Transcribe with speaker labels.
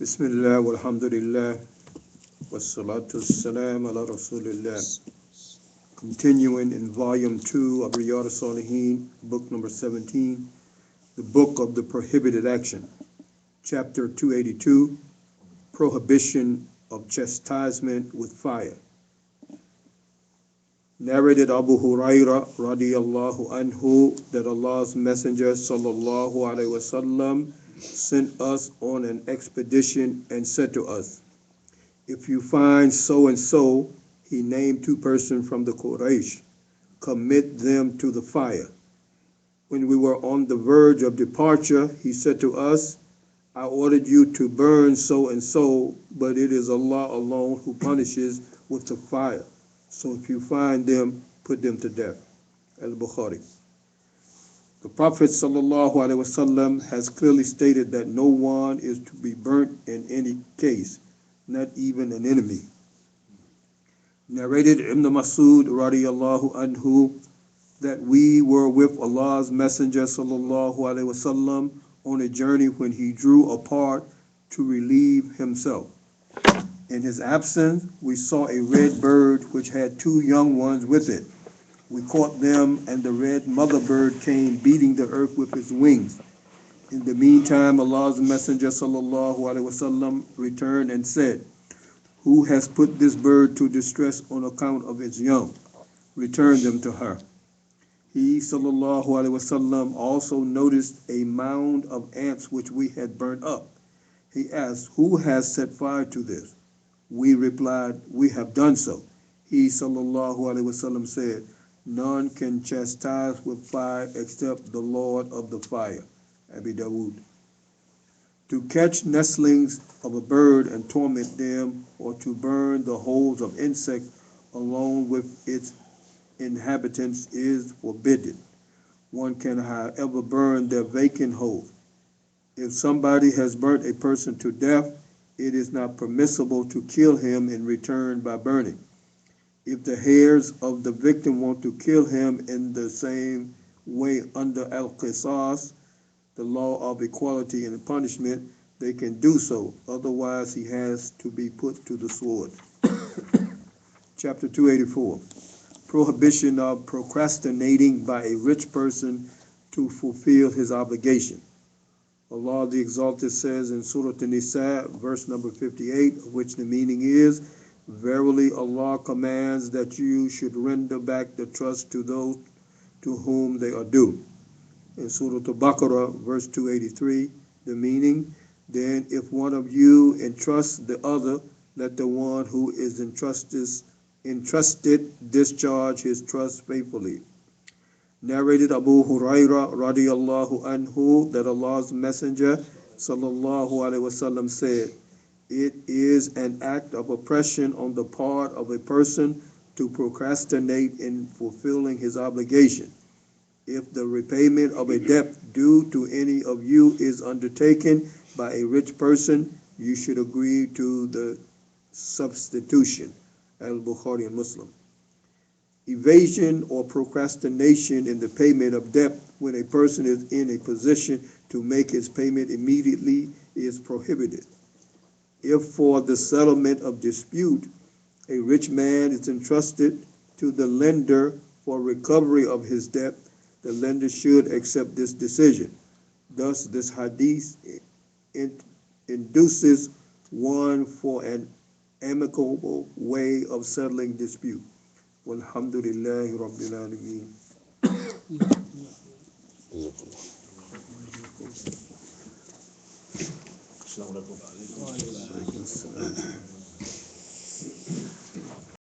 Speaker 1: Bismillah walhamdulillah wassalatu wassalam ala rasulillah. Continuing in volume 2 of Riyad Saleheen, book number 17, the book of the prohibited action, chapter 282, prohibition of chastisement with fire. Narrated Abu Huraira radiyallahu anhu that Allah's Messenger sallallahu alaihi wasallam sent us on an expedition and said to us, if you find so and so, he named two persons from the Quraysh, commit them to the fire. When we were on the verge of departure, he said to us, I ordered you to burn so and so, but it is Allah alone who punishes with the fire. So if you find them, put them to death. Al-Bukhari. The Prophet ﷺ has clearly stated that no one is to be burnt in any case, not even an enemy. Narrated Ibn Masud radiyallahu anhu that we were with Allah's Messenger ﷺ on a journey when he drew apart to relieve himself. In his absence, we saw a red bird which had two young ones with it. We caught them, and the red mother bird came beating the earth with its wings. In the meantime, Allah's Messenger ﷺ returned and said, who has put this bird to distress on account of its young? Return them to her. He ﷺ also noticed a mound of ants which we had burnt up. He asked, who has set fire to this? We replied, we have done so. He ﷺ said, none can chastise with fire except the Lord of the fire. Abi Dawood. To catch nestlings of a bird and torment them, or to burn the holes of insects along with its inhabitants is forbidden. One can, however, burn their vacant holes. If somebody has burnt a person to death, it is not permissible to kill him in return by burning. If the heirs of the victim want to kill him in the same way under al-qisas, the law of equality and punishment, they can do so. Otherwise, he has to be put to the sword. Chapter 284. Prohibition of procrastinating by a rich person to fulfill his obligation. Allah the Exalted says in Surah An-Nisa, verse number 58, of which the meaning is, verily Allah commands that you should render back the trust to those to whom they are due. In Surah Al-Baqarah, verse 283, the meaning, then if one of you entrusts the other, let the one who is entrusted discharge his trust faithfully. Narrated Abu Huraira radiyallahu anhu that Allah's Messenger sallallahu alaihi wasallam said, it is an act of oppression on the part of a person to procrastinate in fulfilling his obligation. If the repayment of a debt due to any of you is undertaken by a rich person, you should agree to the substitution. Al-Bukhari and Muslim. Evasion or procrastination in the payment of debt when a person is in a position to make his payment immediately is prohibited. If for the settlement of dispute, a rich man is entrusted to the lender for recovery of his debt, the lender should accept this decision. Thus, this hadith induces one for an amicable way of settling dispute. Walhamdulillahi Rabbil Alameen.
Speaker 2: Assalamu alaikum.